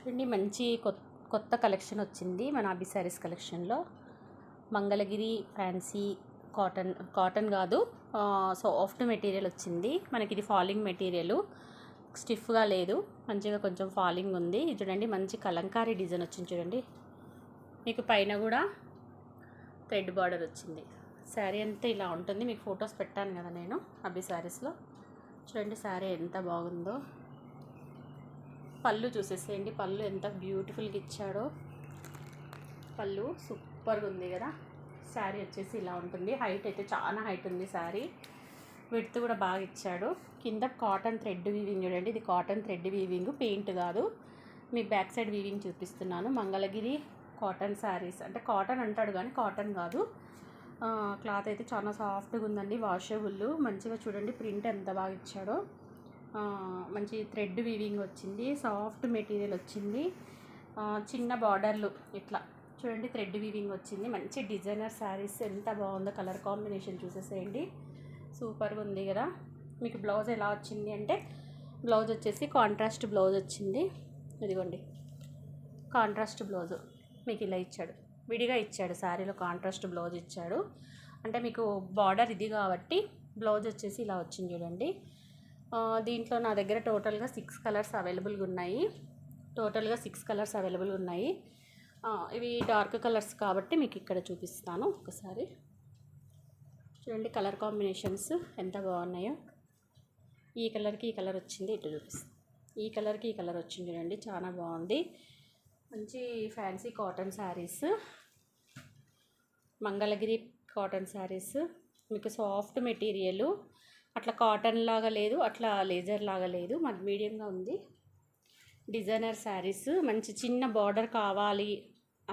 చూడండి మంచి కొత్త కలెక్షన్ వచ్చింది మన అభి శారీస్ కలెక్షన్లో. మంగళగిరి ఫ్యాన్సీ కాటన్ కాదు, సాఫ్ట్ మెటీరియల్ వచ్చింది మనకి. ఇది ఫాలింగ్ మెటీరియల్, స్టిఫ్గా లేదు, మంచిగా కొంచెం ఫాలింగ్ ఉంది. ఇది చూడండి మంచి కలంకారీ డిజైన్ వచ్చింది చూడండి. మీకు పైన కూడా థ్రెడ్ బార్డర్ వచ్చింది. శారీ అంతా ఇలా ఉంటుంది. మీకు ఫొటోస్ పెట్టాను కదా నేను అభి శారీస్లో. చూడండి శారీ ఎంత బాగుందో. పళ్ళు చూసేసేయండి, పళ్ళు ఎంత బ్యూటిఫుల్గా ఇచ్చాడో. పళ్ళు సూపర్గా ఉంది కదా. శారీ వచ్చేసి ఇలా ఉంటుంది. హైట్ అయితే చాలా హైట్ ఉంది శారీ. విడ్త్ కూడా బాగా ఇచ్చాడు. కింద కాటన్ థ్రెడ్ వీవింగ్ చూడండి. ఇది కాటన్ థ్రెడ్ వీవింగ్, పెయింట్ కాదు. మీకు బ్యాక్ సైడ్ వీవింగ్ చూపిస్తున్నాను. మంగళగిరి కాటన్ శారీస్ అంటే కాటన్ అంటాడు కానీ కాటన్ కాదు. క్లాత్ అయితే చాలా సాఫ్ట్గా ఉందండి, వాషబుల్. మంచిగా చూడండి ప్రింట్ ఎంత బాగా ఇచ్చాడో. మంచి థ్రెడ్ వీవింగ్ వచ్చింది, సాఫ్ట్ మెటీరియల్ వచ్చింది. చిన్న బార్డర్లు ఇట్లా చూడండి థ్రెడ్ వీవింగ్ వచ్చింది. మంచి డిజైనర్ శారీస్ ఎంత బాగుందో. కలర్ కాంబినేషన్ చూసేసేయండి, సూపర్గా ఉంది కదా. మీకు బ్లౌజ్ ఎలా వచ్చింది అంటే, బ్లౌజ్ వచ్చేసి కాంట్రాస్ట్ బ్లౌజ్ వచ్చింది. ఇదిగోండి కాంట్రాస్ట్ బ్లౌజ్ మీకు ఇలా ఇచ్చాడు, విడిగా ఇచ్చాడు. శారీలో కాంట్రాస్ట్ బ్లౌజ్ ఇచ్చాడు. అంటే మీకు బార్డర్ ఇది కాబట్టి బ్లౌజ్ వచ్చేసి ఇలా వచ్చింది చూడండి. దీంట్లో నా దగ్గర టోటల్గా 6 కలర్స్ అవైలబుల్గా ఉన్నాయి. ఇవి డార్క్ కలర్స్ కాబట్టి మీకు ఇక్కడ చూపిస్తాను ఒకసారి. చూడండి కలర్ కాంబినేషన్స్ ఎంత బాగున్నాయో. ఈ కలర్కి ఈ కలర్ వచ్చింది, ఇటు చూపిస్తాను. ఈ కలర్కి ఈ కలర్ వచ్చింది చూడండి, చాలా బాగుంది. మంచి fancy cotton saris, Mangalagiri cotton saris. మీకు సాఫ్ట్ మెటీరియల్, అట్లా కాటన్ లాగా లేదు, అట్లా లేజర్ లాగా లేదు, మరి మీడియంగా ఉంది. డిజైనర్ శారీస్. మంచి చిన్న బార్డర్ కావాలి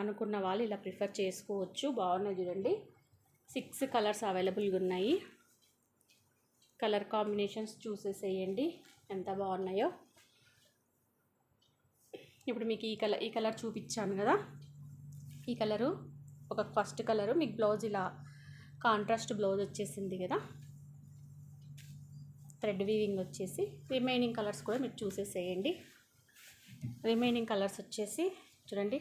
అనుకున్న వాళ్ళు ఇలా ప్రిఫర్ చేసుకోవచ్చు. బాగున్నాయి చూడండి. 6 కలర్స్ అవైలబుల్గా ఉన్నాయి. కలర్ కాంబినేషన్స్ చూసేసేయండి ఎంత బాగున్నాయో. ఇప్పుడు మీకు ఈ కలర్ చూపించాను కదా. ఈ కలరు ఒక ఫస్ట్ కలరు. మీకు బ్లౌజ్ ఇలా కాంట్రాస్ట్ బ్లౌజ్ వచ్చేసింది కదా, థ్రెడ్ వీవింగ్ వచ్చేసి. రిమైనింగ్ కలర్స్ కూడా మీరు చూసేసేయండి. రిమైనింగ్ కలర్స్ వచ్చేసి చూడండి,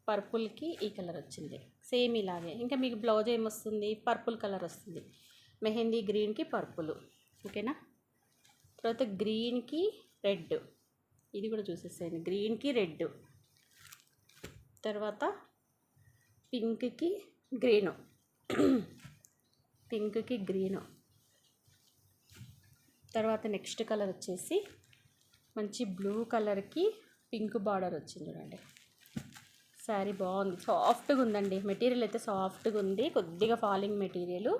పర్పుల్కి ఈ కలర్ వచ్చింది సేమ్ ఇలాగే. ఇంకా మీకు బ్లౌజ్ ఏమొస్తుంది, పర్పుల్ కలర్ వస్తుంది. మెహందీ గ్రీన్కి పర్పుల్, ఓకేనా. తర్వాత గ్రీన్కి రెడ్, ఇది కూడా చూసేసేయండి, గ్రీన్కి రెడ్. తర్వాత పింక్కి గ్రీను. తర్వాత నెక్స్ట్ కలర్ వచ్చేసి మంచి బ్లూ కలర్కి పింక్ బార్డర్ వచ్చింది చూడండి. శారీ బాగుంది, సాఫ్ట్గా ఉందండి. మెటీరియల్ అయితే సాఫ్ట్గా ఉంది, కొద్దిగా ఫాలింగ్ మెటీరియల్.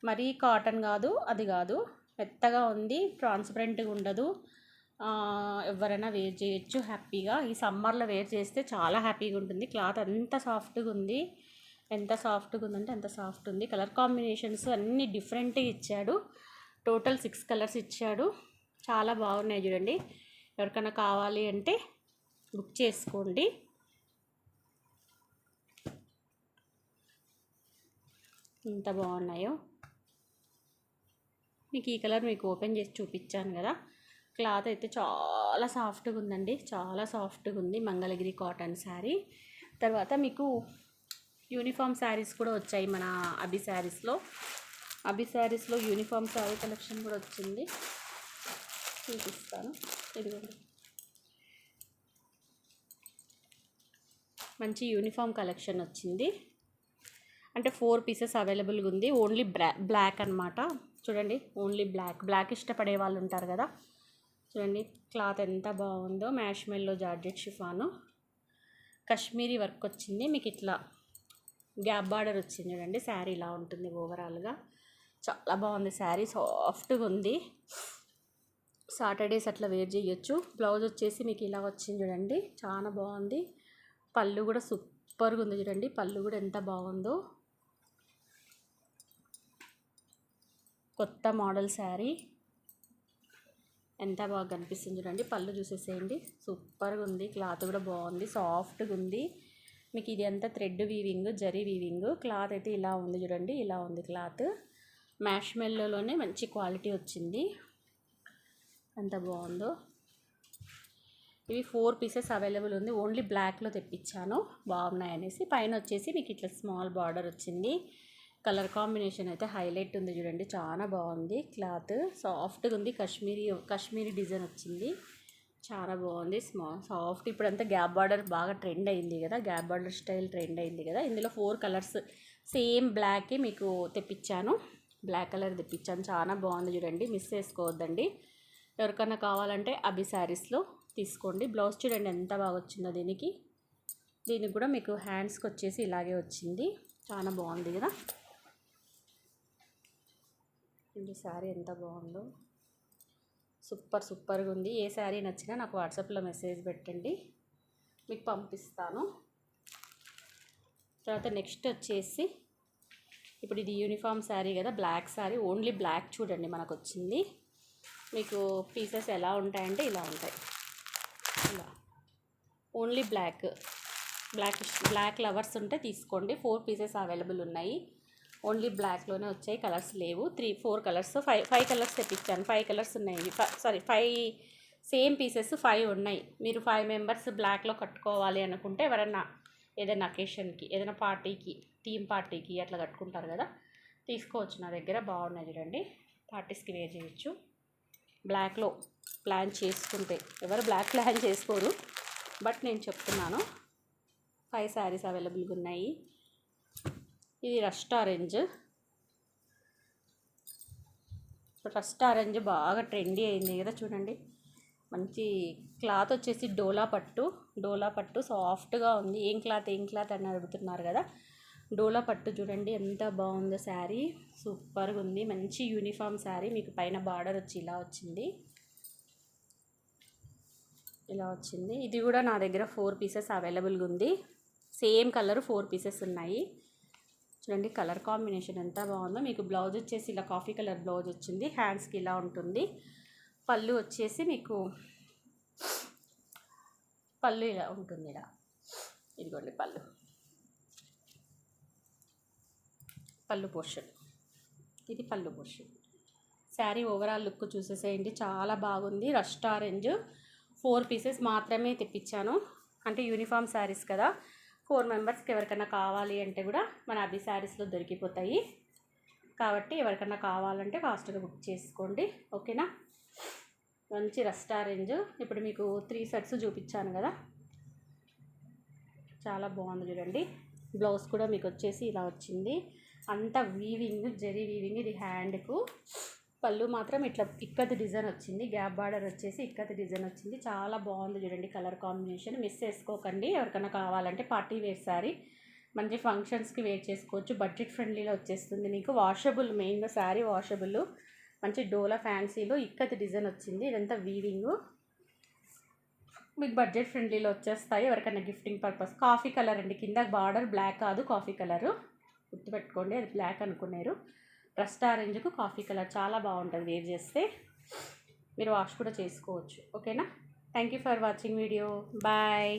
మరీ కాటన్ కాదు, అది కాదు, మెత్తగా ఉంది, ట్రాన్స్పరెంట్గా ఉండదు. ఎవరైనా వేర్ చేయొచ్చు హ్యాపీగా. ఈ సమ్మర్లో వేర్ చేస్తే చాలా హ్యాపీగా ఉంటుంది. క్లాత్ అంత సాఫ్ట్గా ఉంది, ఎంత సాఫ్ట్గా ఉందంటే అంత సాఫ్ట్ ఉంది. కలర్ కాంబినేషన్స్ అన్నీ డిఫరెంట్గా ఇచ్చాడు. టోటల్ 6 కలర్స్ ఇచ్చాడు. చాలా బాగున్నాయి చూడండి. ఎవరికైనా కావాలి అంటే బుక్ చేసుకోండి. ఎంత బాగున్నాయో. మీకు ఈ కలర్ మీకు ఓపెన్ చేసి చూపించాను కదా. క్లాత్ అయితే చాలా సాఫ్ట్గా ఉందండి, చాలా సాఫ్ట్గా ఉంది. మంగళగిరి కాటన్ శారీ. తర్వాత మీకు యూనిఫామ్ శారీస్ కూడా వచ్చాయి మన అభి శారీస్లో యూనిఫామ్ శారీ కలెక్షన్ కూడా వచ్చింది, చూపిస్తాను. ఇదిగోండి మంచి యూనిఫామ్ కలెక్షన్ వచ్చింది. అంటే 4 పీసెస్ అవైలబుల్గా ఉంది. ఓన్లీ బ్లాక్ అనమాట. చూడండి ఓన్లీ బ్లాక్ ఇష్టపడే వాళ్ళు ఉంటారు కదా. చూడండి క్లాత్ ఎంత బాగుందో. Marshmallow georgette chiffon, Kashmiri work వచ్చింది. మీకు ఇట్లా గ్యాప్ బార్డర్ వచ్చింది చూడండి. శారీ ఇలా ఉంటుంది ఓవరాల్గా. చాలా బాగుంది శారీ, సాఫ్ట్గా ఉంది. సాటర్డేస్ అట్లా వేర్ చేయొచ్చు. బ్లౌజ్ వచ్చేసి మీకు ఇలా వచ్చింది చూడండి, చాలా బాగుంది. పళ్ళు కూడా సూపర్గా ఉంది చూడండి. పళ్ళు కూడా ఎంత బాగుందో. కొత్త మోడల్ శారీ ఎంత బాగా కనిపిస్తుంది చూడండి. పళ్ళు చూసేసేయండి, సూపర్గా ఉంది. క్లాత్ కూడా బాగుంది, సాఫ్ట్గా ఉంది. మీకు ఇది అంతా thread weaving, zari weaving. Cloth అయితే ఇలా ఉంది చూడండి, ఇలా ఉంది క్లాత్. మ్యాష్మెల్లోనే మంచి క్వాలిటీ వచ్చింది, ఎంత బాగుందో. ఇవి 4 పీసెస్ అవైలబుల్ ఉంది. ఓన్లీ బ్లాక్లో తెప్పించాను బాగున్నాయి అనేసి. పైన వచ్చేసి మీకు ఇట్లా స్మాల్ బార్డర్ వచ్చింది. కలర్ కాంబినేషన్ అయితే హైలైట్ ఉంది చూడండి, చాలా బాగుంది. క్లాత్ సాఫ్ట్గా ఉంది, కాశ్మీరీ డిజైన్ వచ్చింది, చాలా బాగుంది. సాఫ్ట్. ఇప్పుడంతా గ్యాప్ బార్డర్ బాగా ట్రెండ్ అయింది కదా, గ్యాప్ బార్డర్ స్టైల్ ట్రెండ్ అయింది కదా. ఇందులో 4 కలర్స్ సేమ్ బ్లాక్కి మీకు తెప్పించాను, బ్లాక్ కలర్ తెప్పించాను. చాలా బాగుంది చూడండి, మిస్ చేసుకోవద్దండి. ఎవరికైనా కావాలంటే అభి శారీస్లో తీసుకోండి. బ్లౌజ్ చూడండి ఎంత బాగా వచ్చిందో దీనికి కూడా మీకు హ్యాండ్స్కి వచ్చేసి ఇలాగే వచ్చింది, చాలా బాగుంది కదా. ఈ శారీ ఎంత బాగుందో, సూపర్గా ఉంది. ఏ శారీ నచ్చినా నాకు వాట్సాప్లో మెసేజ్ పెట్టండి, మీకు పంపిస్తాను. తర్వాత నెక్స్ట్ వచ్చేసి ఇప్పుడు ఇది యూనిఫామ్ శారీ కదా, బ్లాక్ శారీ, ఓన్లీ బ్లాక్ చూడండి మనకు వచ్చింది. మీకు పీసెస్ ఎలా ఉంటాయంటే ఇలా ఉంటాయి, ఇలా ఓన్లీ బ్లాక్ లవర్స్ ఉంటే తీసుకోండి. 4 పీసెస్ అవైలబుల్ ఉన్నాయి, ఓన్లీ బ్లాక్లోనే వచ్చాయి, కలర్స్ లేవు. 4 కలర్స్ 5 కలర్స్ తెప్పించాను. 5 కలర్స్ ఉన్నాయి, 5 సేమ్ పీసెస్ 5 ఉన్నాయి. మీరు 5 మెంబర్స్ బ్లాక్లో కట్టుకోవాలి అనుకుంటే, ఎవరన్నా ఏదైనా అకేషన్కి, ఏదైనా పార్టీకి, టీమ్ పార్టీకి అట్లా కట్టుకుంటారు కదా, తీసుకోవచ్చు. నా దగ్గర బాగున్నాయి చూడండి, పార్టీస్కి వేర్ చేయొచ్చు. బ్లాక్లో ప్లాన్ చేసుకుంటే, ఎవరు బ్లాక్ ప్లాన్ చేసుకోరు, బట్ నేను చెప్తున్నాను. 5 శారీస్ అవైలబుల్గా ఉన్నాయి. ఇది రస్ట్ ఆరెంజ్ బాగా ట్రెండీ అయింది కదా చూడండి. మంచి క్లాత్ వచ్చేసి డోలా పట్టు సాఫ్ట్గా ఉంది. ఏం క్లాత్ అని అడుగుతున్నారు కదా, డోలా పట్టు చూడండి ఎంత బాగుందో శారీ, సూపర్గా ఉంది. మంచి యూనిఫామ్ శారీ, మీకు పైన బార్డర్ వచ్చి ఇలా వచ్చింది. ఇది కూడా నా దగ్గర 4 పీసెస్ అవైలబుల్గా ఉంది. సేమ్ కలర్ 4 పీసెస్ ఉన్నాయి చూడండి. కలర్ కాంబినేషన్ ఎంత బాగుందో. మీకు బ్లౌజ్ వచ్చేసి ఇలా కాఫీ కలర్ బ్లౌజ్ వచ్చింది, హ్యాండ్స్కి ఇలా ఉంటుంది. పళ్ళు వచ్చేసి మీకు పళ్ళు ఇలా ఉంటుంది, ఇలా ఇదిగోండి పళ్ళు పోర్షన్, ఇది పళ్ళు పోర్షన్. శారీ ఓవరాల్ లుక్ చూసేసేయండి, చాలా బాగుంది. రస్ట్ ఆరెంజ్ 4 పీసెస్ మాత్రమే తెప్పించాను, అంటే యూనిఫామ్ శారీస్ కదా. 4 మెంబర్స్కి ఎవరికైనా కావాలి అంటే కూడా మన అభి శారీస్లో దొరికిపోతాయి. కాబట్టి ఎవరికైనా కావాలంటే ఫాస్ట్గా బుక్ చేసుకోండి, ఓకేనా. మంచి రస్ట్ ఆరెంజ్. ఇప్పుడు మీకు 3 సెట్స్ చూపించాను కదా, చాలా బాగుంది చూడండి. బ్లౌజ్ కూడా మీకు వచ్చేసి ఇలా వచ్చింది, అంతా వీవింగ్, జరీ వీవింగ్. ఇది హ్యాండ్కు. పళ్ళు మాత్రం ఇట్లా ఇక్కత్ డిజైన్ వచ్చింది, గ్యాప్ బార్డర్ వచ్చేసి ఇక్కత్ డిజైన్ వచ్చింది, చాలా బాగుంది చూడండి. కలర్ కాంబినేషన్ మిస్ చేసుకోకండి. ఎవరికైనా కావాలంటే పార్టీ వేర్ శారీ, మంచి ఫంక్షన్స్కి వేర్ చేసుకోవచ్చు. బడ్జెట్ ఫ్రెండ్లీలో వచ్చేస్తుంది మీకు. వాషబుల్, మెయిన్గా శారీ వాషబుల్. మంచి డోలా ఫ్యాన్సీలో ఇక్కత్ డిజైన్ వచ్చింది, ఇదంతా వీవింగ్, మీకు బడ్జెట్ ఫ్రెండ్లీలో వచ్చేస్తాయి. ఎవరికైనా గిఫ్టింగ్ పర్పస్. కాఫీ కలర్ అండి, కింద బార్డర్ బ్లాక్ కాదు, కాఫీ కలరు, గుర్తుపెట్టుకోండి, అది బ్లాక్ అనుకున్నారు. రస్ట్ ఆరెంజ్కు కాఫీ కలర్ చాలా బాగుంటుంది, వేర్ చేస్తే మీరు వాష్ కూడా చేసుకోవచ్చు, ఓకేనా. Thank you for watching video, bye.